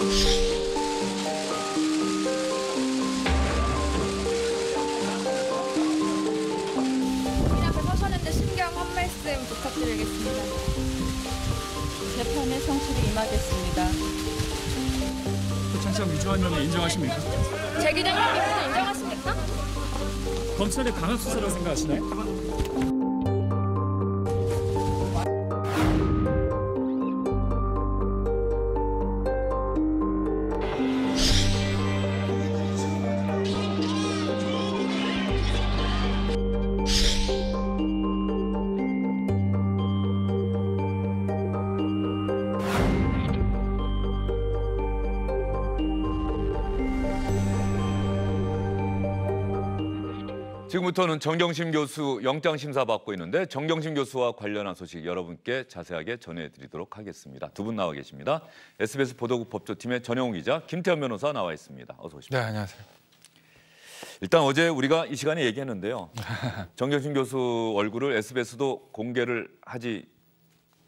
문 앞에 서셨는데 심경 한 말씀 부탁드리겠습니다. 재판의 성실히 임하겠습니다. 장치장 위조한 혐의 인정하십니까? 제 기자님 모두 인정하십니까? 검찰의 강압 수사라고 생각하시나요? 지금부터는 정경심 교수 영장 심사 받고 있는데 정경심 교수와 관련한 소식 여러분께 자세하게 전해드리도록 하겠습니다. 두 분 나와 계십니다. SBS 보도국 법조팀의 전영우 기자, 김태현 변호사 나와 있습니다. 어서 오십시오. 네, 안녕하세요. 일단 어제 우리가 이 시간에 얘기했는데요. 정경심 교수 얼굴을 SBS도 공개를 하지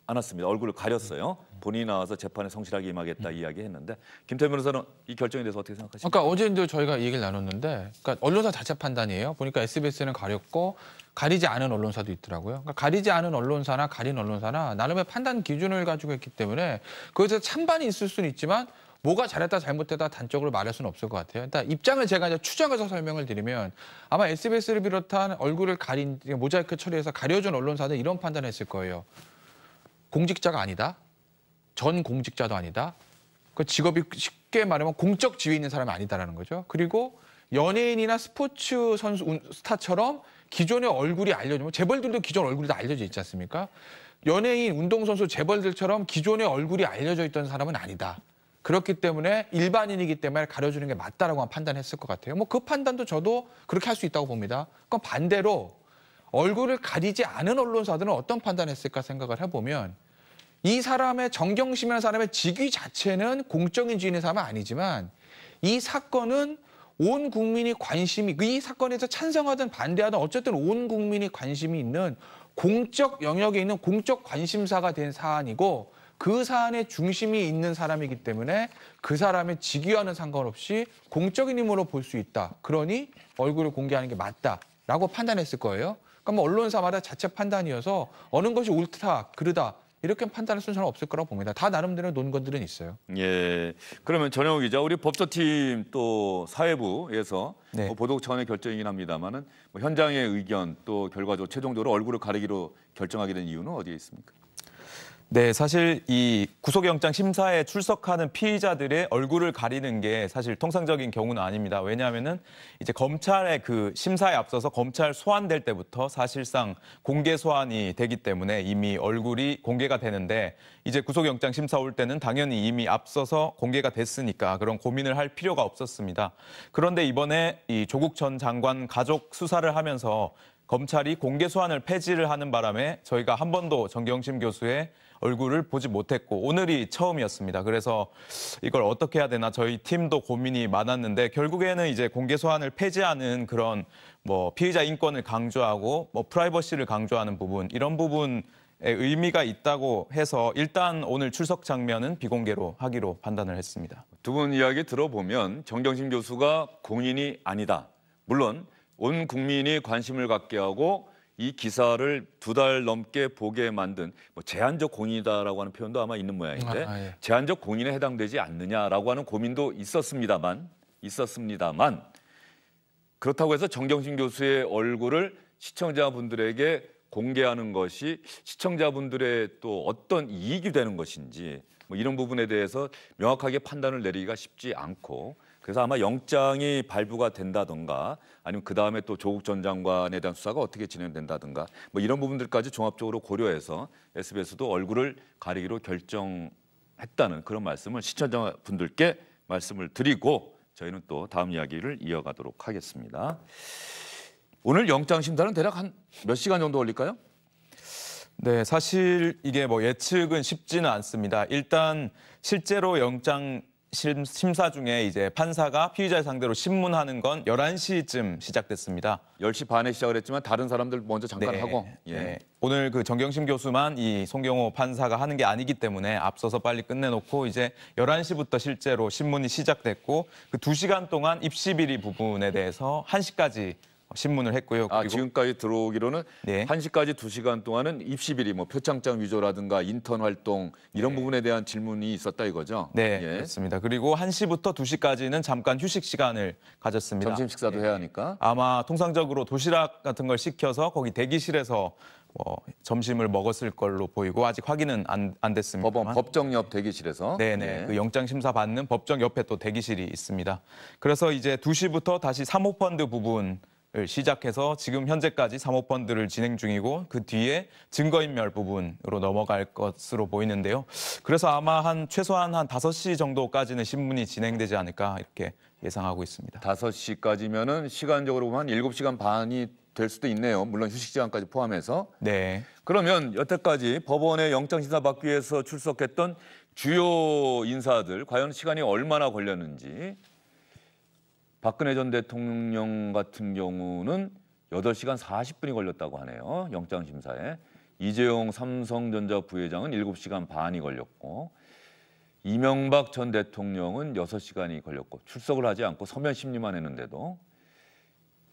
않았습니다. 얼굴을 가렸어요. 본인이 나와서 재판에 성실하게 임하겠다 이야기했는데 김태현 변호사는 이 결정에 대해서 어떻게 생각하십니까? 그러니까 어제도 저희가 얘기를 나눴는데, 그러니까 언론사 자체 판단이에요. 보니까 SBS는 가렸고 가리지 않은 언론사도 있더라고요. 그러니까 가리지 않은 언론사나 가린 언론사나 나름의 판단 기준을 가지고 했기 때문에 거기서 찬반이 있을 수는 있지만 뭐가 잘했다 잘못했다 단적으로 말할 수는 없을 것 같아요. 일단 입장을 제가 이제 추정해서 설명을 드리면 아마 SBS를 비롯한 얼굴을 가린 모자이크 처리해서 가려준 언론사는 이런 판단을 했을 거예요. 공직자가 아니다. 전 공직자도 아니다. 그 직업이 쉽게 말하면 공적 지위에 있는 사람이 아니다라는 거죠. 그리고 연예인이나 스포츠 선수 스타처럼 기존의 얼굴이 알려지면 재벌들도 기존 얼굴이 다 알려져 있지 않습니까? 연예인, 운동선수, 재벌들처럼 기존의 얼굴이 알려져 있던 사람은 아니다. 그렇기 때문에 일반인이기 때문에 가려주는 게 맞다라고 판단했을 것 같아요. 뭐 그 판단도 저도 그렇게 할 수 있다고 봅니다. 그럼 반대로 얼굴을 가리지 않은 언론사들은 어떤 판단했을까 생각을 해보면 이 사람의 정경심이라는 사람의 직위 자체는 공적인 지위의 사람은 아니지만 이 사건은 온 국민이 관심이 이 사건에서 찬성하든 반대하든 어쨌든 온 국민이 관심이 있는 공적 영역에 있는 공적 관심사가 된 사안이고 그 사안의 중심이 있는 사람이기 때문에 그 사람의 직위와는 상관없이 공적인 힘으로 볼 수 있다. 그러니 얼굴을 공개하는 게 맞다라고 판단했을 거예요. 그러니까 뭐 언론사마다 자체 판단이어서 어느 것이 옳다, 그르다 이렇게 판단할 수는 저는 없을 거라고 봅니다. 다 나름대로 논건들은 있어요. 예. 그러면 전영우 기자, 우리 법조팀 또 사회부에서 네. 뭐 보도국 차원의 결정이긴 합니다만은 뭐 현장의 의견 또 결과적으로 최종적으로 얼굴을 가리기로 결정하게 된 이유는 어디에 있습니까? 네, 사실 이 구속영장 심사에 출석하는 피의자들의 얼굴을 가리는 게 사실 통상적인 경우는 아닙니다. 왜냐하면은 이제 검찰의 그 심사에 앞서서 검찰 소환될 때부터 사실상 공개 소환이 되기 때문에 이미 얼굴이 공개가 되는데 이제 구속영장 심사 올 때는 당연히 이미 앞서서 공개가 됐으니까 그런 고민을 할 필요가 없었습니다. 그런데 이번에 이 조국 전 장관 가족 수사를 하면서 검찰이 공개 소환을 폐지를 하는 바람에 저희가 한 번도 정경심 교수의 얼굴을 보지 못했고 오늘이 처음이었습니다. 그래서 이걸 어떻게 해야 되나 저희 팀도 고민이 많았는데 결국에는 이제 공개 소환을 폐지하는 그런 뭐 피의자 인권을 강조하고 뭐 프라이버시를 강조하는 부분 이런 부분에 의미가 있다고 해서 일단 오늘 출석 장면은 비공개로 하기로 판단을 했습니다. 두 분 이야기 들어보면 정경심 교수가 공인이 아니다. 물론 온 국민이 관심을 갖게 하고 이 기사를 2달 넘게 보게 만든 뭐 제한적 공인이다라고 하는 표현도 아마 있는 모양인데 예. 제한적 공인에 해당되지 않느냐라고 하는 고민도 있었습니다만 그렇다고 해서 정경심 교수의 얼굴을 시청자분들에게 공개하는 것이 시청자분들의 또 어떤 이익이 되는 것인지 뭐 이런 부분에 대해서 명확하게 판단을 내리기가 쉽지 않고 그래서 아마 영장이 발부가 된다든가 아니면 그다음에 또 조국 전 장관에 대한 수사가 어떻게 진행된다든가 뭐 이런 부분들까지 종합적으로 고려해서 SBS도 얼굴을 가리기로 결정했다는 그런 말씀을 시청자분들께 말씀을 드리고 저희는 또 다음 이야기를 이어가도록 하겠습니다. 오늘 영장 심사는 대략 한 몇 시간 정도 걸릴까요? 네, 사실 이게 뭐 예측은 쉽지는 않습니다. 일단 실제로 영장 심사 중에 이제 판사가 피의자를 상대로 신문하는 건 11시쯤 시작됐습니다. 10시 반에 시작을 했지만 다른 사람들 먼저 잠깐 하고. 예. 네. 오늘 그 정경심 교수만 이 송경호 판사가 하는 게 아니기 때문에 앞서서 빨리 끝내놓고 이제 11시부터 실제로 신문이 시작됐고 그 2시간 동안 입시 비리 부분에 대해서 1시까지 신문을 했고요. 아, 지금까지 들어오기로는 네. 1시까지 2시간 동안은 입시 비리, 뭐 표창장 위조라든가 인턴 활동 이런 부분에 대한 질문이 있었다 이거죠? 네, 예. 그렇습니다. 그리고 1시부터 2시까지는 잠깐 휴식 시간을 가졌습니다. 점심 식사도 해야 하니까. 아마 통상적으로 도시락 같은 걸 시켜서 거기 대기실에서 점심을 먹었을 걸로 보이고 아직 확인은 안 됐습니다. 법정 옆 대기실에서. 네네. 예. 그 영장 심사 받는 법정 옆에 또 대기실이 있습니다. 그래서 이제 2시부터 다시 사모펀드 부분을 시작해서 지금 현재까지 사모펀드를 진행 중이고 그 뒤에 증거인멸 부분으로 넘어갈 것으로 보이는데요. 그래서 아마 최소한 한 5시 정도까지는 신문이 진행되지 않을까 이렇게 예상하고 있습니다. 5시까지면은 시간적으로 보면 한 7시간 반이 될 수도 있네요. 물론 휴식 시간까지 포함해서. 네. 그러면 여태까지 법원에 영장심사 받기 위해서 출석했던 주요 인사들 과연 시간이 얼마나 걸렸는지. 박근혜 전 대통령 같은 경우는 8시간 40분이 걸렸다고 하네요. 영장심사에. 이재용 삼성전자 부회장은 7시간 반이 걸렸고 이명박 전 대통령은 6시간이 걸렸고 출석을 하지 않고 서면 심리만 했는데도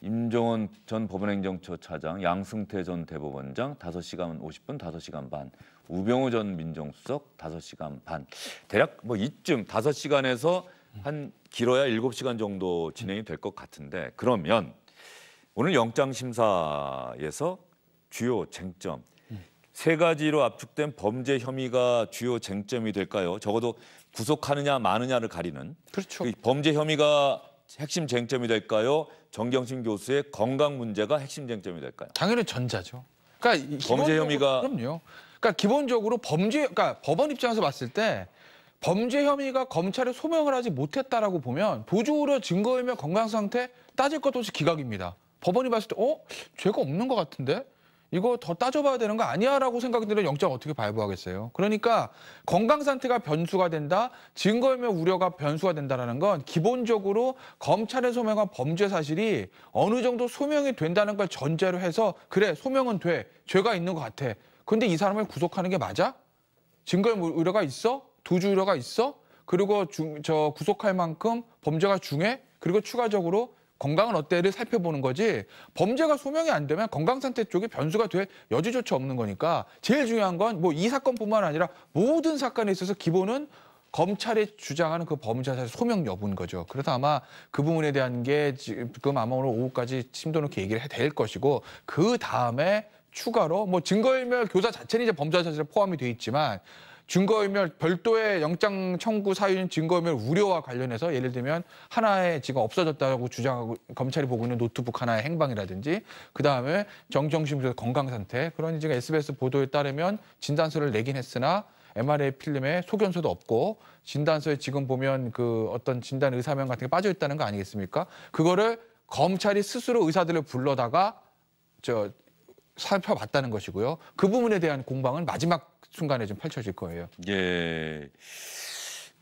임종원 전 법원행정처 차장, 양승태 전 대법원장 5시간 50분, 5시간 반, 우병우 전 민정수석 5시간 반. 대략 뭐 이쯤 5시간에서 한 길어야 7시간 정도 진행이 될 것 같은데 그러면 오늘 영장심사에서 주요 쟁점 3가지로 압축된 범죄 혐의가 주요 쟁점이 될까요? 적어도 구속하느냐 마느냐를 가리는. 그렇죠. 그 범죄 혐의가 핵심 쟁점이 될까요? 정경심 교수의 건강 문제가 핵심 쟁점이 될까요? 당연히 전자죠. 그러니까 범죄 혐의가 그럼요. 그러니까 기본적으로 그러니까 법원 입장에서 봤을 때 범죄 혐의가 검찰에 소명을 하지 못했다라고 보면 도주 우려 증거인멸 건강 상태 따질 것 없이 기각입니다. 법원이 봤을 때 죄가 없는 것 같은데 이거 더 따져봐야 되는 거 아니야라고 생각이 들면 영장 어떻게 발부하겠어요. 그러니까 건강 상태가 변수가 된다, 증거인멸 우려가 변수가 된다라는 건 기본적으로 검찰에 소명한 범죄 사실이 어느 정도 소명이 된다는 걸 전제로 해서 그래 소명은 돼, 죄가 있는 것 같아. 근데 이 사람을 구속하는 게 맞아? 증거인멸 우려가 있어? 도주 우려가 있어? 그리고 구속할 만큼 범죄가 중해? 그리고 추가적으로 건강은 어때를 살펴보는 거지 범죄가 소명이 안 되면 건강 상태 쪽에 변수가 될 여지조차 없는 거니까 제일 중요한 건 뭐 이 사건뿐만 아니라 모든 사건에 있어서 기본은 검찰이 주장하는 그 범죄 사실 소명 여부인 거죠. 그래서 아마 그 부분에 대한 게 지금 아마 오늘 오후까지 심도 높게 얘기를 해야 될 것이고 그 다음에 추가로 뭐 증거인멸 교사 자체는 이제 범죄 사실에 포함이 돼 있지만 증거인멸 별도의 영장 청구 사유인 증거인멸 우려와 관련해서 예를 들면 하나의 지금 없어졌다고 주장하고 검찰이 보고 있는 노트북 하나의 행방이라든지 그다음에 정경심 교수 건강 상태 그런 지금 SBS 보도에 따르면 진단서를 내긴 했으나 MRI 필름에 소견서도 없고 진단서에 지금 보면 그 어떤 진단 의사명 같은 게 빠져 있다는 거 아니겠습니까? 그거를 검찰이 스스로 의사들을 불러다가 살펴봤다는 것이고요. 그 부분에 대한 공방은 마지막 순간에 좀 펼쳐질 거예요. 예.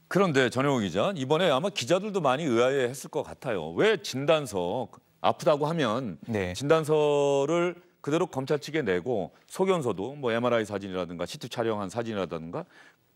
그런데 전영욱 기자, 이번에 아마 기자들도 많이 의아해했을 것 같아요. 왜 진단서 아프다고 하면 네. 진단서를 그대로 검찰 측에 내고 소견서도 뭐 MRI 사진이라든가 CT 촬영한 사진이라든가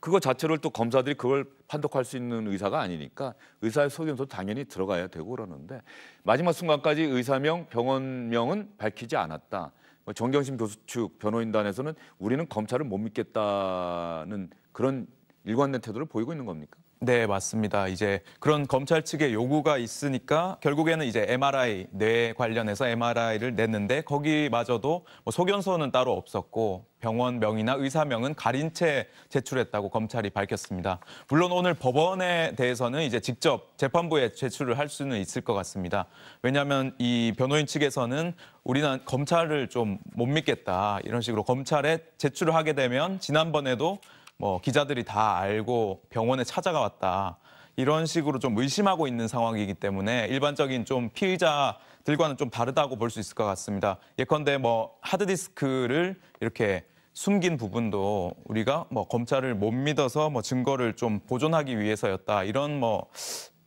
그거 자체를 또 검사들이 그걸 판독할 수 있는 의사가 아니니까 의사의 소견서도 당연히 들어가야 되고 그러는데 마지막 순간까지 의사명, 병원명은 밝히지 않았다. 정경심 교수 측 변호인단에서는 우리는 검찰을 못 믿겠다는 그런 일관된 태도를 보이고 있는 겁니까? 네, 맞습니다. 이제 그런 검찰 측의 요구가 있으니까 결국에는 이제 MRI, 뇌 관련해서 MRI를 냈는데 거기마저도 뭐 소견서는 따로 없었고 병원명이나 의사명은 가린 채 제출했다고 검찰이 밝혔습니다. 물론 오늘 법원에 대해서는 이제 직접 재판부에 제출을 할 수는 있을 것 같습니다. 왜냐하면 이 변호인 측에서는 우리는 검찰을 좀 못 믿겠다 이런 식으로 검찰에 제출을 하게 되면 지난번에도 뭐 기자들이 다 알고 병원에 찾아가 왔다. 이런 식으로 좀 의심하고 있는 상황이기 때문에 일반적인 좀 피의자들과는 좀 다르다고 볼 수 있을 것 같습니다. 예컨대 뭐 하드디스크를 이렇게 숨긴 부분도 우리가 뭐 검찰을 못 믿어서 뭐 증거를 좀 보존하기 위해서였다 이런 뭐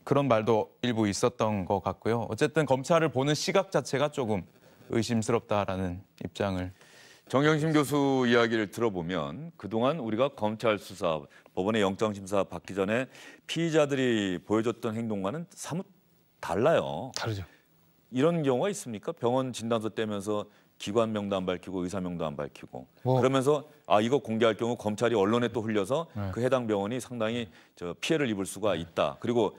그런 말도 일부 있었던 것 같고요. 어쨌든 검찰을 보는 시각 자체가 조금 의심스럽다라는 입장을. 정경심 교수 이야기를 들어보면 그동안 우리가 검찰 수사, 법원의 영장심사 받기 전에 피의자들이 보여줬던 행동과는 사뭇 달라요. 다르죠. 이런 경우가 있습니까? 병원 진단서 떼면서 기관명도 안 밝히고 의사명도 안 밝히고 그러면서 이거 공개할 경우 검찰이 언론에 또 흘려서 그 해당 병원이 상당히 피해를 입을 수가 있다. 그리고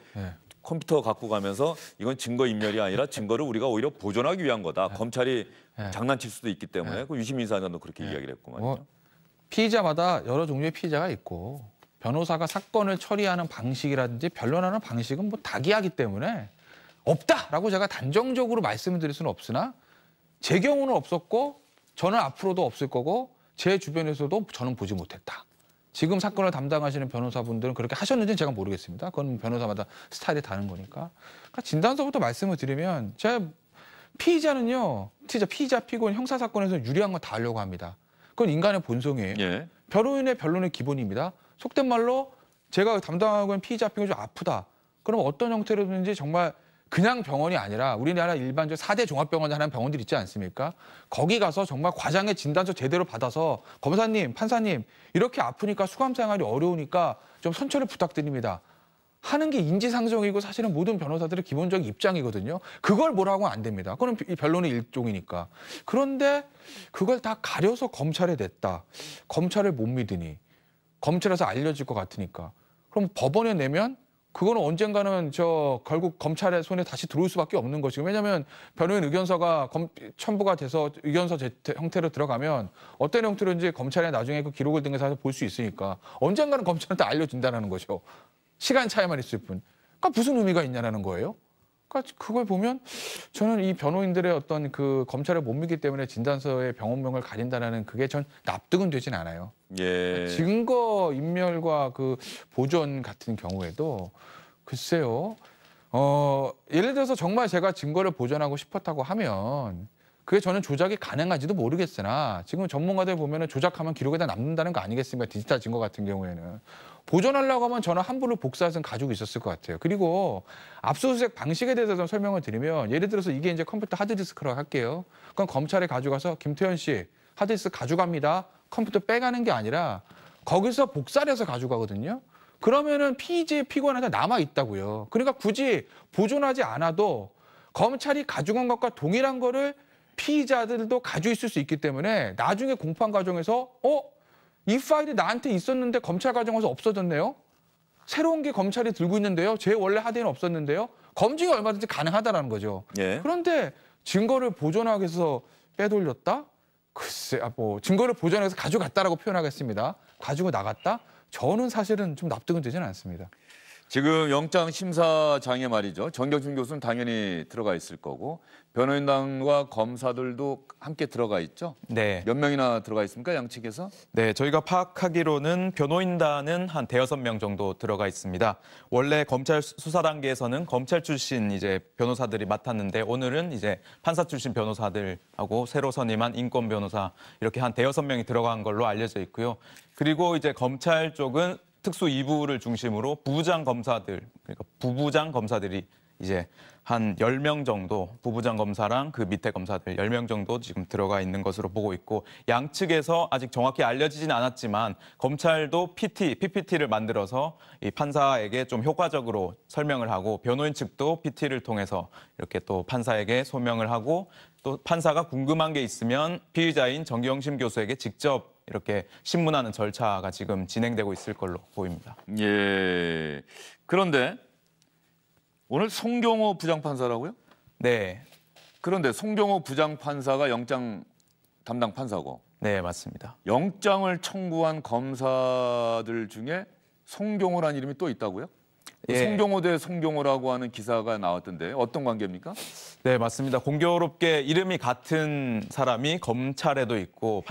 컴퓨터 갖고 가면서 이건 증거인멸이 아니라 증거를 우리가 오히려 보존하기 위한 거다. 검찰이 장난칠 수도 있기 때문에 그 유시민 사장도 그렇게 이야기를 했구만요. 피의자마다 여러 종류의 피의자가 있고 변호사가 사건을 처리하는 방식이라든지 변론하는 방식은 뭐 다기하기 때문에 없다라고 제가 단정적으로 말씀을 드릴 수는 없으나 제 경우는 없었고 저는 앞으로도 없을 거고 제 주변에서도 저는 보지 못했다. 지금 사건을 담당하시는 변호사분들은 그렇게 하셨는지는 제가 모르겠습니다. 그건 변호사마다 스타일이 다른 거니까. 그러니까 진단서부터 말씀을 드리면 제가 피의자는요. 피의자, 피고인 형사사건에서 유리한 건 다 하려고 합니다. 그건 인간의 본성이에요. 예. 변호인의 변론의 기본입니다. 속된 말로 제가 담당하고 있는 피의자, 피고인이 좀 아프다. 그럼 어떤 형태로든지 정말 그냥 병원이 아니라 우리나라 일반적 4대 종합병원 하는 병원들 있지 않습니까? 거기 가서 정말 과장의 진단서 제대로 받아서 검사님, 판사님 이렇게 아프니까 수감 생활이 어려우니까 좀 선처를 부탁드립니다. 하는 게 인지상정이고 사실은 모든 변호사들의 기본적인 입장이거든요. 그걸 뭐라고 하면 안 됩니다. 그건 변론의 일종이니까. 그런데 그걸 다 가려서 검찰에 냈다. 검찰을 못 믿으니. 검찰에서 알려질 것 같으니까. 그럼 법원에 내면 그거는 언젠가는 결국 검찰의 손에 다시 들어올 수밖에 없는 것이고 왜냐하면 변호인 의견서가 첨부가 돼서 의견서 형태로 들어가면 어떤 형태로인지 검찰에 나중에 그 기록을 등에서 볼 수 있으니까 언젠가는 검찰한테 알려준다는 거죠. 시간 차이만 있을 뿐. 그러니까 무슨 의미가 있냐는 거예요. 그러니까 그걸 보면 저는 이 변호인들의 어떤 그 검찰을 못 믿기 때문에 진단서의 병원명을 가린다는 그게 전 납득은 되진 않아요. 예. 증거 인멸과 그 보존 같은 경우에도 글쎄요. 예를 들어서 정말 제가 증거를 보존하고 싶었다고 하면 그게 저는 조작이 가능한지도 모르겠으나 지금 전문가들 보면은 조작하면 기록에다 남는다는 거 아니겠습니까? 디지털 증거 같은 경우에는. 보존하려고 하면 저는 함부로 복사해서 가지고 있었을 것 같아요. 그리고 압수수색 방식에 대해서 좀 설명을 드리면 예를 들어서 이게 이제 컴퓨터 하드디스크라고 할게요. 그럼 검찰에 가져가서 김태현 씨 하드디스크 가져갑니다. 컴퓨터 빼가는 게 아니라 거기서 복사를 해서 가져가거든요. 그러면은 피고인한테 남아 있다고요. 그러니까 굳이 보존하지 않아도 검찰이 가져간 것과 동일한 거를 피의자들도 가지고 있을 수 있기 때문에 나중에 공판 과정에서 이 파일이 나한테 있었는데 검찰 과정에서 없어졌네요. 새로운 게 검찰이 들고 있는데요. 제 원래 하드에는 없었는데요. 검증이 얼마든지 가능하다는 거죠. 예. 그런데 증거를 보존하기 위해서 빼돌렸다? 글쎄, 증거를 보존해서 가져갔다라고 표현하겠습니다. 가지고 나갔다? 저는 사실은 좀 납득은 되지는 않습니다. 지금 영장심사장에 말이죠. 정경심 교수는 당연히 들어가 있을 거고 변호인단과 검사들도 함께 들어가 있죠. 네. 몇 명이나 들어가 있습니까? 양측에서? 네, 저희가 파악하기로는 변호인단은 한 5-6명 정도 들어가 있습니다. 원래 검찰 수사 단계에서는 검찰 출신 이제 변호사들이 맡았는데 오늘은 이제 판사 출신 변호사들하고 새로 선임한 인권 변호사 이렇게 한 5-6명이 들어간 걸로 알려져 있고요. 그리고 이제 검찰 쪽은 특수 2부를 중심으로 부부장 검사들, 그러니까 부부장 검사들이 이제 한 10명 정도, 부부장 검사랑 그 밑에 검사들 10명 정도 지금 들어가 있는 것으로 보고 있고 양측에서 아직 정확히 알려지진 않았지만 검찰도 PPT를 만들어서 이 판사에게 좀 효과적으로 설명을 하고 변호인 측도 PT를 통해서 이렇게 또 판사에게 소명을 하고 또 판사가 궁금한 게 있으면 피의자인 정경심 교수에게 직접 이렇게 신문하는 절차가 지금 진행되고 있을 걸로 보입니다. 예. 그런데 오늘 송경호 부장판사라고요? 네. 그런데 송경호 부장판사가 영장 담당 판사고 네, 맞습니다. 영장을 청구한 검사들 중에 송경호라는 이름이 또 있다고요? 예. 송경호 대 송경호라고 하는 기사가 나왔던데 어떤 관계입니까? 네, 맞습니다. 공교롭게 이름이 같은 사람이 검찰에도 있고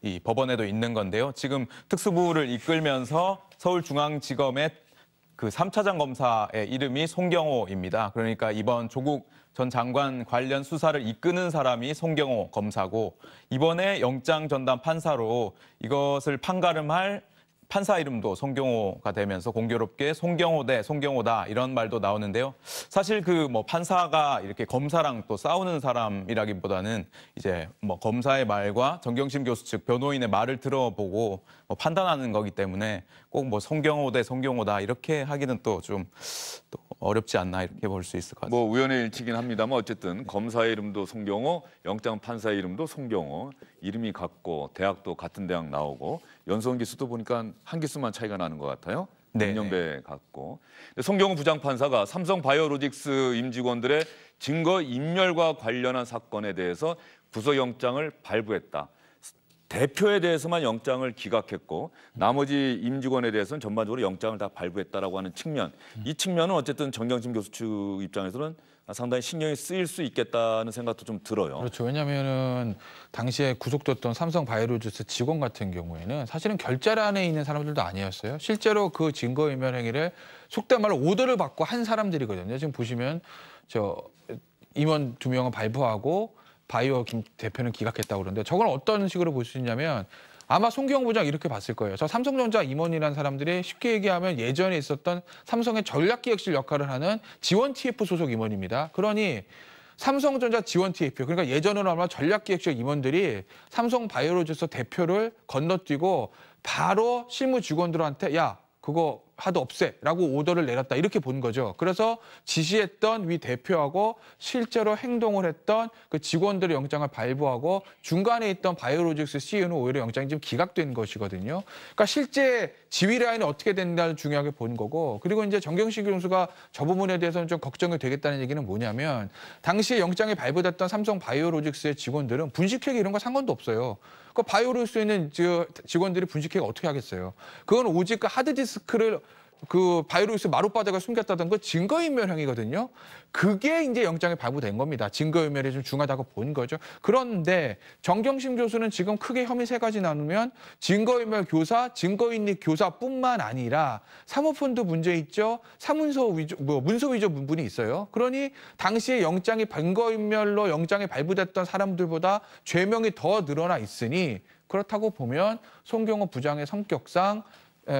이 법원에도 있는 건데요. 지금 특수부를 이끌면서 서울중앙지검의 그 3차장 검사의 이름이 송경호입니다. 그러니까 이번 조국 전 장관 관련 수사를 이끄는 사람이 송경호 검사고 이번에 영장 전담 판사로 이것을 판가름할 판사 이름도 송경호가 되면서 공교롭게 송경호 대 송경호다 이런 말도 나오는데요. 사실 그 뭐 판사가 이렇게 검사랑 또 싸우는 사람이라기보다는 이제 뭐 검사의 말과 정경심 교수 측 변호인의 말을 들어보고 뭐 판단하는 거기 때문에 꼭 뭐 송경호 대 송경호다 이렇게 하기는 또 좀 또 어렵지 않나 이렇게 볼 수 있을 것 같습니다. 뭐 우연의 일치긴 합니다만 어쨌든 검사의 이름도 송경호, 영장 판사의 이름도 송경호, 이름이 같고 대학도 같은 대학 나오고 연수원 기수도 보니까 한 기수만 차이가 나는 것 같아요. 네. 6년배 같고. 송경호 부장판사가 삼성바이오로직스 임직원들의 증거 인멸과 관련한 사건에 대해서 구속영장을 발부했다. 대표에 대해서만 영장을 기각했고 나머지 임직원에 대해서는 전반적으로 영장을 다 발부했다라고 하는 측면. 이 측면은 어쨌든 정경심 교수 측 입장에서는 상당히 신경이 쓰일 수 있겠다는 생각도 좀 들어요. 그렇죠. 왜냐하면은 당시에 구속됐던 삼성바이오로직스 직원 같은 경우에는 사실은 결재란에 있는 사람들도 아니었어요. 실제로 그 증거인멸 행위를 속된 말로 오더를 받고 한 사람들이거든요. 지금 보시면 저 임원 2명은 발부하고 바이오 김 대표는 기각했다고 그러는데 저건 어떤 식으로 볼 수 있냐면 아마 송경호 부장 이렇게 봤을 거예요. 저 삼성전자 임원이라는 사람들이 쉽게 얘기하면 예전에 있었던 삼성의 전략기획실 역할을 하는 지원 TF 소속 임원입니다. 그러니 삼성전자 지원 TF, 그러니까 예전으로 아마 전략기획실 임원들이 삼성바이오로직스 대표를 건너뛰고 바로 실무 직원들한테 야 그거 하도 없애라고 오더를 내렸다 이렇게 본 거죠. 그래서 지시했던 위 대표하고 실제로 행동을 했던 그 직원들의 영장을 발부하고 중간에 있던 바이오로직스 CEO는 오히려 영장이 지금 기각된 것이거든요. 그러니까 실제 지휘 라인이 어떻게 된다를 중요하게 본 거고 그리고 이제 정경심 교수가 저 부분에 대해서는 좀 걱정이 되겠다는 얘기는 뭐냐면 당시에 영장이 발부됐던 삼성 바이오로직스의 직원들은 분식회계 이런 거 상관도 없어요. 그 바이오로직스에 있는 직원들이 분식회계 어떻게 하겠어요? 그건 오직 그 하드디스크를 그 바이오로직스 마룻바닥을 숨겼다던 그 증거인멸 행위거든요. 그게 이제 영장에 발부된 겁니다. 증거인멸이 좀 중하다고 본 거죠. 그런데 정경심 교수는 지금 크게 혐의 3가지 나누면 증거인멸 교사, 증거인멸 교사뿐만 아니라 사모펀드 문제 있죠. 사문서 위조, 문서 위조 부분이 있어요. 그러니 당시에 영장이 증거인멸로 영장이 발부됐던 사람들보다 죄명이 더 늘어나 있으니 그렇다고 보면 송경호 부장의 성격상,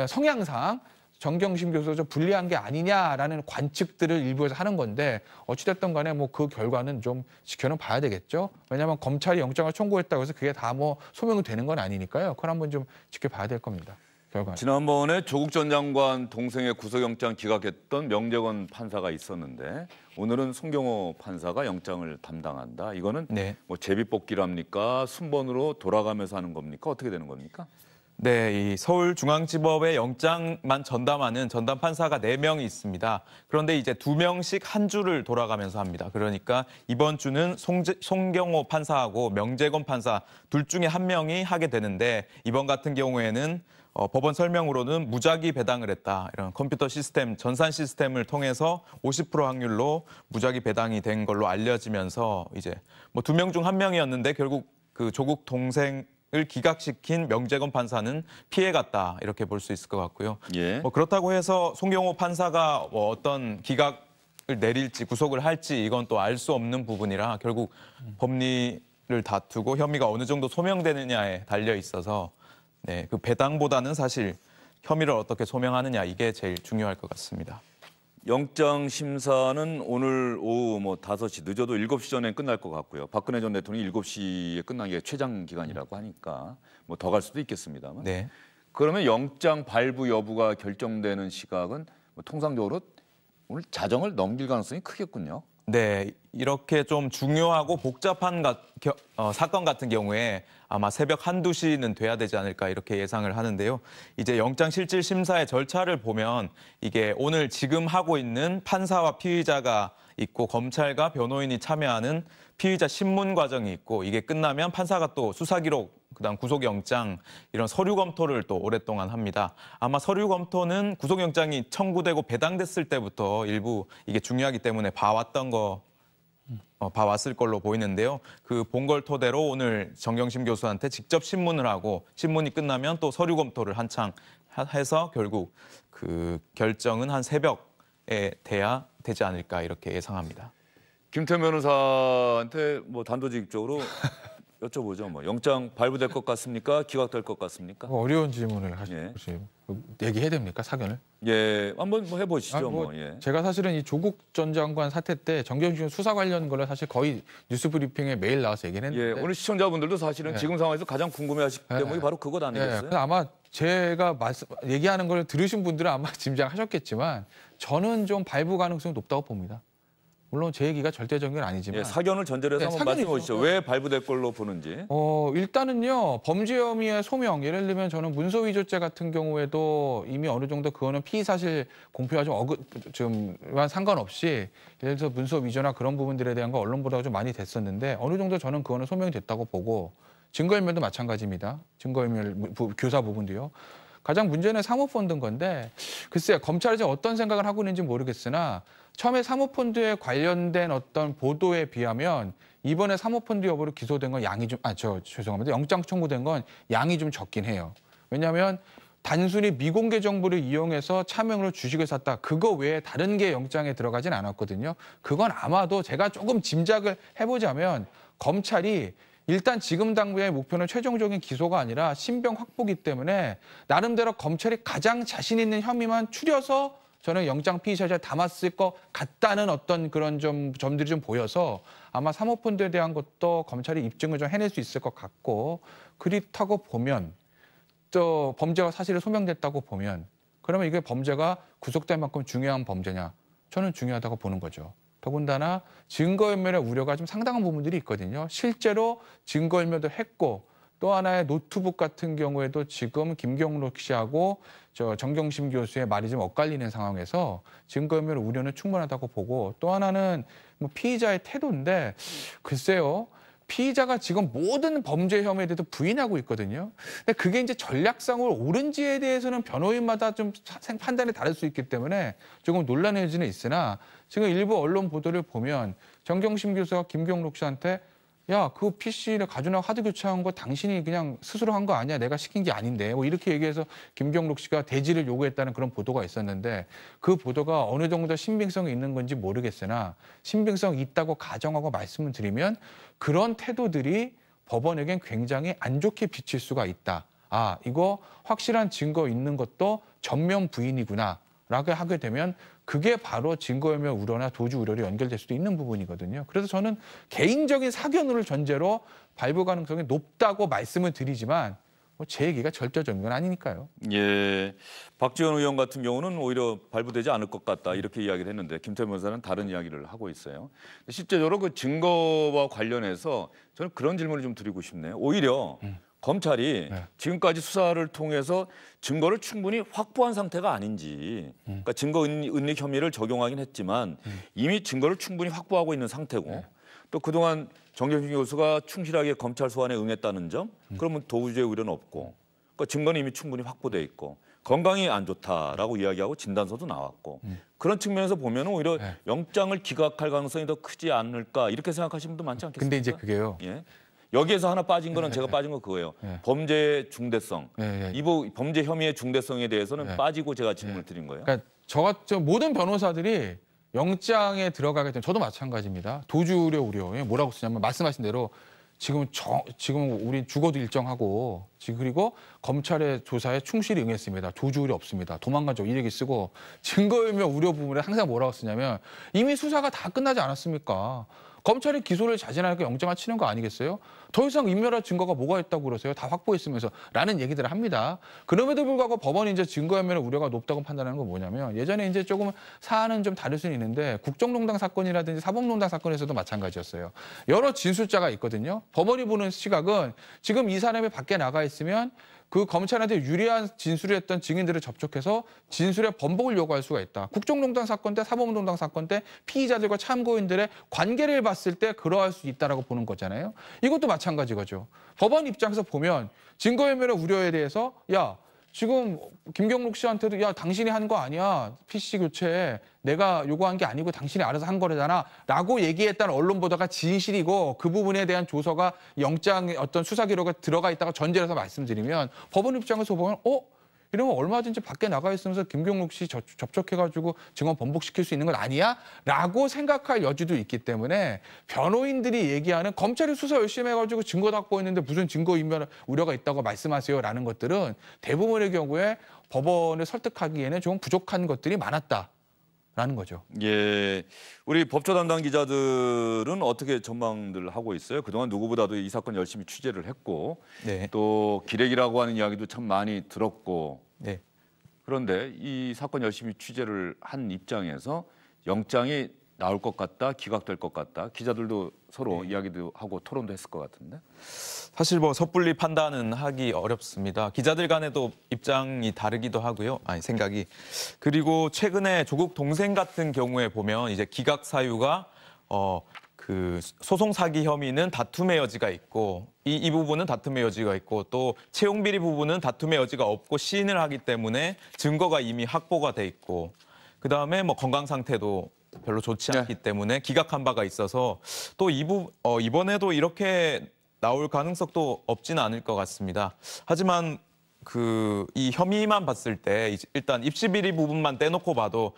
성향상 정경심 교수가 좀 불리한 게 아니냐라는 관측들을 일부에서 하는 건데 어찌됐든 간에 뭐 그 결과는 좀 지켜는 봐야 되겠죠. 왜냐하면 검찰이 영장을 청구했다고 해서 그게 다 뭐 소명이 되는 건 아니니까요. 그걸 한번 좀 지켜봐야 될 겁니다. 결과는. 지난번에 조국 전 장관 동생의 구속영장 기각했던 명재건 판사가 있었는데 오늘은 송경호 판사가 영장을 담당한다. 이거는 네. 뭐 제비뽑기랍니까? 순번으로 돌아가면서 하는 겁니까? 어떻게 되는 겁니까? 네, 이 서울중앙지법에 영장만 전담하는 전담 판사가 4명이 있습니다. 그런데 이제 2명씩 한 주를 돌아가면서 합니다. 그러니까 이번 주는 송경호 판사하고 명재건 판사 둘 중에 한 명이 하게 되는데 이번 같은 경우에는 법원 설명으로는 무작위 배당을 했다. 이런 컴퓨터 시스템, 전산 시스템을 통해서 50% 확률로 무작위 배당이 된 걸로 알려지면서 이제 뭐 2명 중 1명이었는데 결국 그 조국 동생 을 기각시킨 명재건 판사는 피해갔다 이렇게 볼 수 있을 것 같고요. 예. 뭐 그렇다고 해서 송경호 판사가 뭐 어떤 기각을 내릴지 구속을 할지 이건 또 알 수 없는 부분이라 결국 법리를 다투고 혐의가 어느 정도 소명되느냐에 달려 있어서 네, 그 배당보다는 사실 혐의를 어떻게 소명하느냐 이게 제일 중요할 것 같습니다. 영장 심사는 오늘 오후 뭐 5시 늦어도 7시 전에 끝날 것 같고요. 박근혜 전 대통령이 7시에 끝나는 게 최장 기간이라고 하니까 뭐 더 갈 수도 있겠습니다만. 네. 그러면 영장 발부 여부가 결정되는 시각은 뭐 통상적으로 오늘 자정을 넘길 가능성이 크겠군요. 네, 이렇게 좀 중요하고 복잡한 사건 같은 경우에 아마 새벽 1~2시는 돼야 되지 않을까 이렇게 예상을 하는데요. 이제 영장실질심사의 절차를 보면 이게 오늘 지금 하고 있는 판사와 피의자가 있고 검찰과 변호인이 참여하는 피의자 신문 과정이 있고 이게 끝나면 판사가 또 수사기록 그다음 구속영장 이런 서류 검토를 또 오랫동안 합니다. 아마 서류 검토는 구속영장이 청구되고 배당됐을 때부터 일부 이게 중요하기 때문에 봐왔을 걸로 보이는데요. 그 본 걸 토대로 오늘 정경심 교수한테 직접 신문을 하고 신문이 끝나면 또 서류 검토를 한창 해서 결국 그 결정은 한 새벽에 돼야 되지 않을까 이렇게 예상합니다. 김태현 변호사한테 뭐 단도직입적으로 여쭤보죠. 뭐 영장 발부될 것 같습니까? 기각될 것 같습니까? 어려운 질문을 하시죠. 예. 얘기해야 됩니까, 사견을? 예, 한번 뭐 해보시죠. 아니, 뭐, 예. 제가 사실은 이 조국 전 장관 사태 때 정경심 수사 관련 거를 사실 거의 뉴스 브리핑에 매일 나와서 얘기를 예, 했는데 오늘 시청자분들도 사실은 예. 지금 상황에서 가장 궁금해하실 예. 대목이 바로 그것 예, 아니겠어요? 그래서 아마 제가 얘기하는 걸 들으신 분들은 아마 짐작하셨겠지만 저는 좀 발부 가능성이 높다고 봅니다. 물론 제 얘기가 절대적인 건 아니지만 예, 사견을 전제로 해서 예, 한번 말씀해 사견이죠. 보시죠. 왜 발부될 걸로 보는지. 일단은요, 범죄 혐의의 소명, 예를 들면 저는 문서위조죄 같은 경우에도 이미 어느 정도 그거는 피의 사실 공표와 좀 상관없이 예를 들어서 문서 위조나 그런 부분들에 대한 거 언론 보도가 좀 많이 됐었는데 어느 정도 저는 그거는 소명이 됐다고 보고 증거인멸도 마찬가지입니다. 증거인멸 교사 부분도요. 가장 문제는 사모펀드인 건데 글쎄요, 검찰이 어떤 생각을 하고 있는지 모르겠으나 처음에 사모펀드에 관련된 어떤 보도에 비하면 이번에 사모펀드 여부로 기소된 건 양이 좀, 죄송합니다. 영장 청구된 건 양이 좀 적긴 해요. 왜냐하면 단순히 미공개 정보를 이용해서 차명으로 주식을 샀다. 그거 외에 다른 게 영장에 들어가진 않았거든요. 그건 아마도 제가 조금 짐작을 해보자면 검찰이 일단 지금 당부의 목표는 최종적인 기소가 아니라 신병 확보기 때문에 나름대로 검찰이 가장 자신 있는 혐의만 추려서 저는 영장 피의사실에 담았을 것 같다는 어떤 그런 점들이 좀 보여서 아마 사모펀드에 대한 것도 검찰이 입증을 좀 해낼 수 있을 것 같고 그렇다고 보면 또 범죄가 사실을 소명됐다고 보면 그러면 이게 범죄가 구속될 만큼 중요한 범죄냐? 저는 중요하다고 보는 거죠. 더군다나 증거인멸의 우려가 좀 상당한 부분들이 있거든요. 실제로 증거인멸도 했고 또 하나의 노트북 같은 경우에도 지금 김경록 씨하고 정경심 교수의 말이 좀 엇갈리는 상황에서 증거인멸 우려는 충분하다고 보고 또 하나는 뭐 피의자의 태도인데 글쎄요. 피의자가 지금 모든 범죄 혐의에 대해서 부인하고 있거든요. 근데 그게 이제 전략상으로 옳은지에 대해서는 변호인마다 좀 판단이 다를 수 있기 때문에 조금 논란의 여지는 있으나 지금 일부 언론 보도를 보면 정경심 교수가 김경록 씨한테 야, 그 PC를 가져나고 하드 교체한 거 당신이 그냥 스스로 한 거 아니야. 내가 시킨 게 아닌데. 뭐 이렇게 얘기해서 김경록 씨가 대지를 요구했다는 그런 보도가 있었는데 그 보도가 어느 정도 신빙성이 있는 건지 모르겠으나 신빙성이 있다고 가정하고 말씀을 드리면 그런 태도들이 법원에겐 굉장히 안 좋게 비칠 수가 있다. 아, 이거 확실한 증거 있는 것도 전면 부인이구나. 라고 하게 되면 그게 바로 증거인멸 우려나 도주 우려로 연결될 수도 있는 부분이거든요. 그래서 저는 개인적인 사견을 전제로 발부 가능성이 높다고 말씀을 드리지만 제 얘기가 절대적인 건 아니니까요. 예, 박지원 의원 같은 경우는 오히려 발부되지 않을 것 같다 이렇게 이야기를 했는데 김태현 변호사는 다른 이야기를 하고 있어요. 실제적으로 그 증거와 관련해서 저는 그런 질문을 좀 드리고 싶네요. 오히려 검찰이 지금까지 수사를 통해서 증거를 충분히 확보한 상태가 아닌지, 그러니까 증거 은닉 혐의를 적용하긴 했지만 이미 증거를 충분히 확보하고 있는 상태고 또 그동안 정경심 교수가 충실하게 검찰 소환에 응했다는 점, 그러면 도주의 우려는 없고, 그러니까 증거는 이미 충분히 확보돼 있고 건강이 안 좋다라고 이야기하고 진단서도 나왔고 그런 측면에서 보면 오히려 영장을 기각할 가능성이 더 크지 않을까 이렇게 생각하시는 분도 많지 않겠습니까? 근데 이제 그게요. 예. 여기에서 하나 빠진 거는 제가 빠진 거 그거예요. 범죄의 중대성. 범죄 혐의의 중대성에 대해서는 빠지고 제가 질문을 드린 거예요. 그러니까 저 모든 변호사들이 영장에 들어가게 되면 저도 마찬가지입니다. 도주 우려. 뭐라고 쓰냐면 말씀하신 대로 지금 우리 죽어도 일정하고 그리고 검찰의 조사에 충실히 응했습니다. 도주 우려 없습니다. 도망가죠. 이 얘기 쓰고 증거인멸 우려 부분에 항상 뭐라고 쓰냐면 이미 수사가 다 끝나지 않았습니까? 검찰이 기소를 자진하니까 영장을 치는 거 아니겠어요? 더 이상 인멸할 증거가 뭐가 있다고 그러세요? 다 확보했으면서 라는 얘기들을 합니다. 그럼에도 불구하고 법원이 이제 증거인멸의 우려가 높다고 판단하는 건 뭐냐면 예전에 이제 조금 사안은 좀 다를 수는 있는데 국정농단 사건이라든지 사법농단 사건에서도 마찬가지였어요. 여러 진술자가 있거든요. 법원이 보는 시각은 지금 이 사람이 밖에 나가 있으면 그 검찰한테 유리한 진술을 했던 증인들을 접촉해서 진술의 번복을 요구할 수가 있다. 국정농단 사건 때 사법농단 사건 때 피의자들과 참고인들의 관계를 봤을 때 그러할 수 있다라고 보는 거잖아요. 이것도 마찬가지거죠. 법원 입장에서 보면 증거인멸의 우려에 대해서 야 지금 김경록 씨한테도 야 당신이 한 거 아니야. PC 교체 내가 요구한 게 아니고 당신이 알아서 한 거래잖아. 라고 얘기했다는 언론 보도가 진실이고 그 부분에 대한 조서가 영장의 어떤 수사 기록에 들어가 있다가 전제를 해서 말씀드리면 법원 입장에서 보면 이러면 얼마든지 밖에 나가 있으면서 김경록 씨 접촉해가지고 증언 번복시킬 수 있는 건 아니야? 라고 생각할 여지도 있기 때문에 변호인들이 얘기하는 검찰이 수사 열심히 해가지고 증거 확보했는데 무슨 증거 인멸 우려가 있다고 말씀하세요라는 것들은 대부분의 경우에 법원을 설득하기에는 좀 부족한 것들이 많았다라는 거죠. 예, 우리 법조 담당 기자들은 어떻게 전망들 하고 있어요? 그동안 누구보다도 이 사건 열심히 취재를 했고 네. 또 기레기라고 하는 이야기도 참 많이 들었고 네. 그런데 이 사건 열심히 취재를 한 입장에서 영장이 나올 것 같다, 기각될 것 같다. 기자들도 서로 이야기도 하고 토론도 했을 것 같은데. 사실 뭐 섣불리 판단은 하기 어렵습니다. 기자들 간에도 입장이 다르기도 하고요. 생각이. 그리고 최근에 조국 동생 같은 경우에 보면 이제 기각 사유가 그 소송 사기 혐의는 다툼의 여지가 있고 이 부분은 다툼의 여지가 있고 또 채용 비리 부분은 다툼의 여지가 없고 시인을 하기 때문에 증거가 이미 확보가 돼 있고 그다음에 뭐 건강 상태도 별로 좋지 않기 때문에 기각한 바가 있어서 또 이번에도 이렇게 나올 가능성도 없지는 않을 것 같습니다. 하지만 이 혐의만 봤을 때 일단 입시 비리 부분만 떼놓고 봐도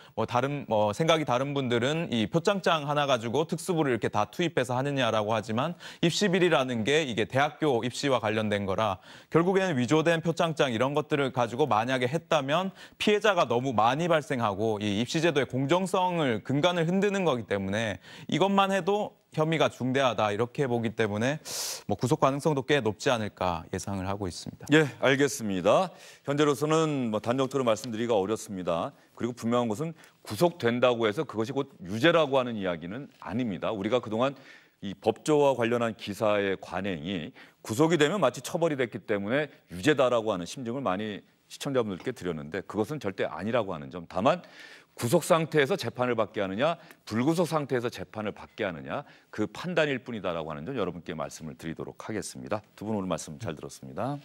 생각이 다른 분들은 이 표창장 하나 가지고 특수부를 이렇게 다 투입해서 하느냐라고 하지만 입시 비리라는 게 이게 대학교 입시와 관련된 거라 결국에는 위조된 표창장 이런 것들을 가지고 만약에 했다면 피해자가 너무 많이 발생하고 이 입시제도의 공정성을 근간을 흔드는 거기 때문에 이것만 해도 혐의가 중대하다 이렇게 보기 때문에 뭐 구속 가능성도 꽤 높지 않을까 예상을 하고 있습니다. 예, 알겠습니다. 현재로서는 뭐 단정토로 말씀드리기가 어렵습니다. 그리고 분명한 것은 구속된다고 해서 그것이 곧 유죄라고 하는 이야기는 아닙니다. 우리가 그동안 이 법조와 관련한 기사의 관행이 구속이 되면 마치 처벌이 됐기 때문에 유죄다라고 하는 심증을 많이 시청자분들께 드렸는데 그것은 절대 아니라고 하는 점. 다만 구속 상태에서 재판을 받게 하느냐, 불구속 상태에서 재판을 받게 하느냐 그 판단일 뿐이다라고 하는 점 여러분께 말씀을 드리도록 하겠습니다. 두 분 오늘 말씀 잘 들었습니다.